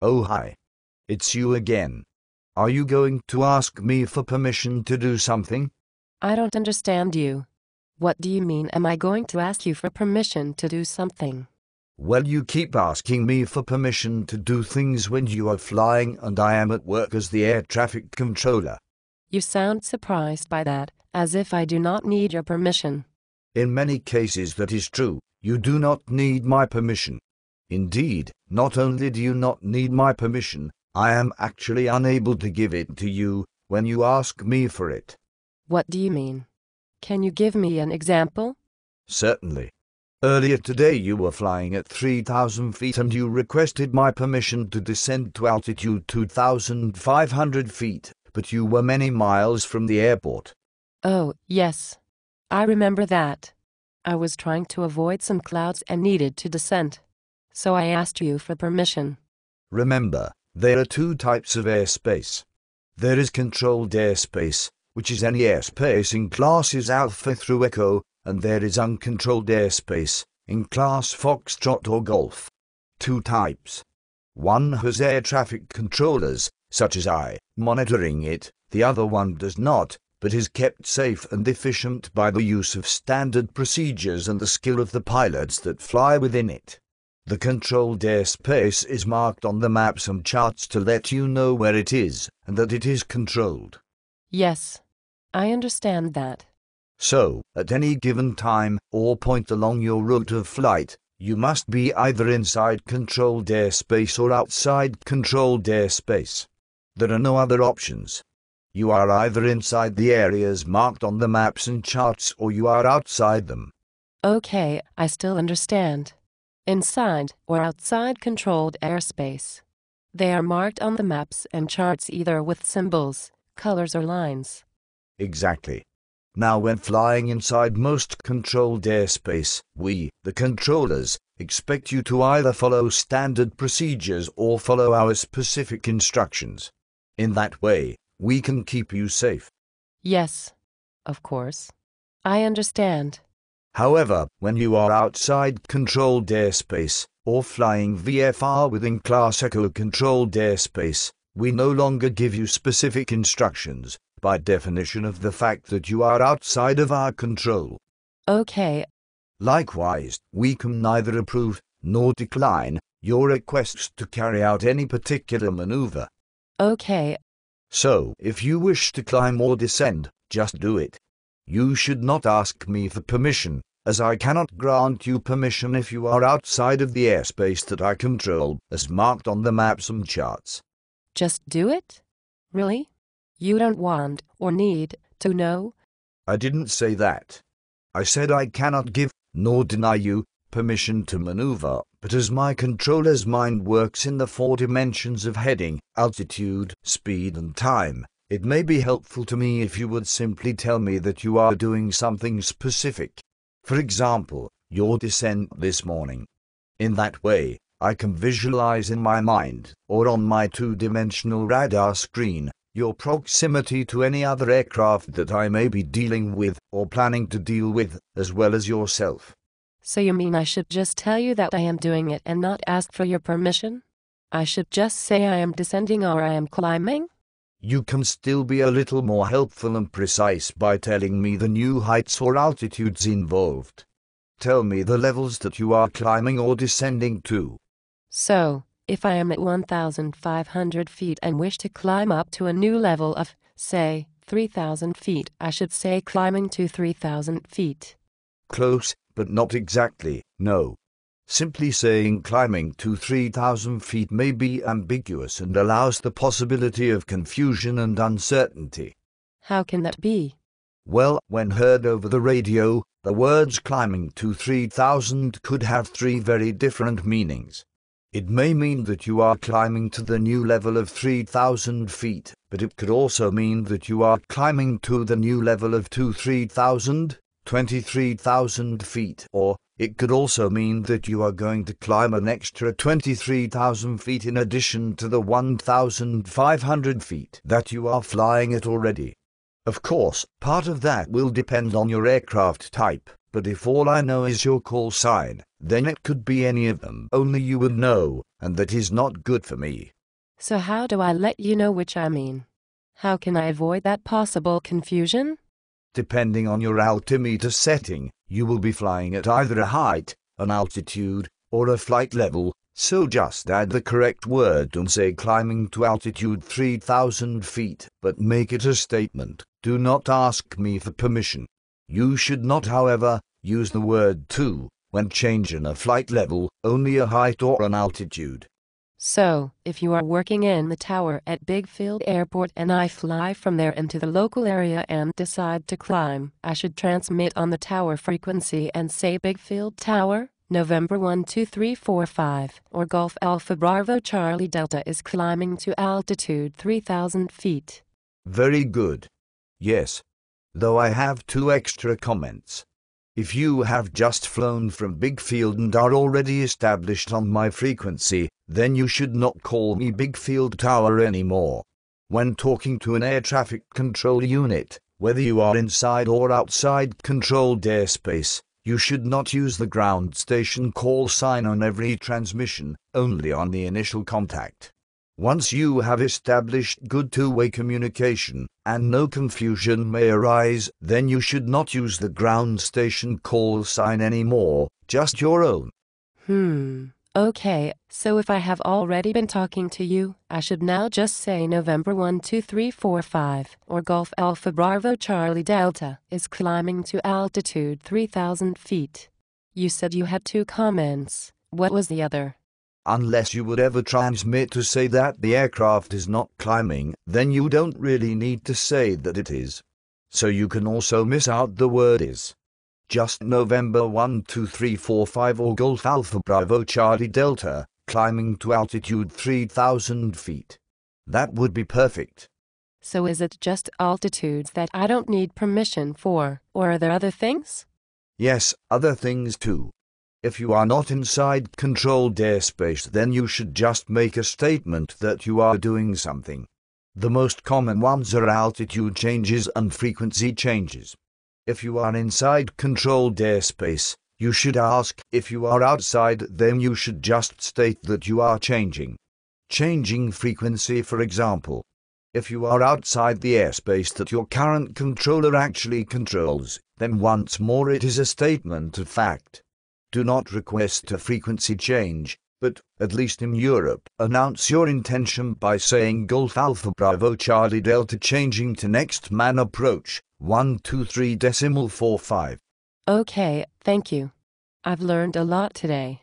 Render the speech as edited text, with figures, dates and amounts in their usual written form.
Oh hi. It's you again. Are you going to ask me for permission to do something? I don't understand you. What do you mean, am I going to ask you for permission to do something? Well, you keep asking me for permission to do things when you are flying and I am at work as the air traffic controller. You sound surprised by that, as if I do not need your permission. In many cases that is true. You do not need my permission. Indeed, not only do you not need my permission, I am actually unable to give it to you when you ask me for it. What do you mean? Can you give me an example? Certainly. Earlier today you were flying at 3,000 feet and you requested my permission to descend to altitude 2,500 feet, but you were many miles from the airport. Oh, yes. I remember that. I was trying to avoid some clouds and needed to descend. So I asked you for permission. Remember, there are two types of airspace. There is controlled airspace, which is any airspace in classes Alpha through Echo, and there is uncontrolled airspace, in class Foxtrot or Golf. Two types. One has air traffic controllers, such as I, monitoring it, the other one does not, but is kept safe and efficient by the use of standard procedures and the skill of the pilots that fly within it. The controlled airspace is marked on the maps and charts to let you know where it is, and that it is controlled. Yes, I understand that. So, at any given time or point along your route of flight, you must be either inside controlled airspace or outside controlled airspace. There are no other options. You are either inside the areas marked on the maps and charts or you are outside them. Okay, I still understand. Inside or outside controlled airspace. They are marked on the maps and charts either with symbols, colors or lines. Exactly. Now when flying inside most controlled airspace, we, the controllers, expect you to either follow standard procedures or follow our specific instructions. In that way, we can keep you safe. Yes, of course. I understand. However, when you are outside controlled airspace, or flying VFR within Class Echo controlled airspace, we no longer give you specific instructions, by definition of the fact that you are outside of our control. Okay. Likewise, we can neither approve, nor decline, your requests to carry out any particular maneuver. Okay. So, if you wish to climb or descend, just do it. You should not ask me for permission, as I cannot grant you permission if you are outside of the airspace that I control, as marked on the maps and charts. Just do it? Really? You don't want or need to know? I didn't say that. I said I cannot give, nor deny you, permission to maneuver, but as my controller's mind works in the 4 dimensions of heading, altitude, speed and time, it may be helpful to me if you would simply tell me that you are doing something specific. For example, your descent this morning. In that way, I can visualize in my mind, or on my 2-dimensional radar screen, your proximity to any other aircraft that I may be dealing with, or planning to deal with, as well as yourself. So you mean I should just tell you that I am doing it and not ask for your permission? I should just say I am descending or I am climbing? You can still be a little more helpful and precise by telling me the new heights or altitudes involved. Tell me the levels that you are climbing or descending to. So, if I am at 1,500 feet and wish to climb up to a new level of, say, 3,000 feet, I should say climbing to 3,000 feet. Close, but not exactly, no. Simply saying climbing to 3,000 feet may be ambiguous and allows the possibility of confusion and uncertainty. How can that be? Well, when heard over the radio, the words climbing to 3,000 could have 3 very different meanings. It may mean that you are climbing to the new level of 3,000 feet, but it could also mean that you are climbing to the new level of 23,000, 23,000 feet, or it could also mean that you are going to climb an extra 23,000 feet in addition to the 1,500 feet that you are flying at already. Of course, part of that will depend on your aircraft type, but if all I know is your call sign, then it could be any of them. Only you would know, and that is not good for me. So how do I let you know which I mean? How can I avoid that possible confusion? Depending on your altimeter setting, you will be flying at either a height, an altitude, or a flight level, so just add the correct word and say climbing to altitude 3,000 feet, but make it a statement. Do not ask me for permission. You should not, however, use the word to when changing a flight level, only a height or an altitude. So, if you are working in the tower at Bigfield Airport and I fly from there into the local area and decide to climb, I should transmit on the tower frequency and say Bigfield Tower, November 12345, or Golf Alpha Bravo Charlie Delta is climbing to altitude 3,000 feet. Very good. Yes. Though I have 2 extra comments. If you have just flown from Bigfield and are already established on my frequency, then you should not call me Bigfield Tower anymore. When talking to an air traffic control unit, whether you are inside or outside controlled airspace, you should not use the ground station call sign on every transmission, only on the initial contact. Once you have established good two-way communication, and no confusion may arise, then you should not use the ground station call sign anymore, just your own. Okay, so if I have already been talking to you, I should now just say November 12345, or Golf Alpha Bravo Charlie Delta is climbing to altitude 3,000 feet. You said you had 2 comments. What was the other? Unless you would ever transmit to say that the aircraft is not climbing, then you don't really need to say that it is. So you can also miss out the word is. Just November 12345 or Golf Alpha Bravo Charlie Delta, climbing to altitude 3,000 feet. That would be perfect. So is it just altitudes that I don't need permission for, or are there other things? Yes, other things too. If you are not inside controlled airspace, then you should just make a statement that you are doing something. The most common ones are altitude changes and frequency changes. If you are inside controlled airspace, you should ask. If you are outside, then you should just state that you are changing. Changing frequency, for example. If you are outside the airspace that your current controller actually controls, then once more it is a statement of fact. Do not request a frequency change, but, at least in Europe, announce your intention by saying Golf Alpha Bravo Charlie Delta changing to next man approach, 123.45. Okay, thank you. I've learned a lot today.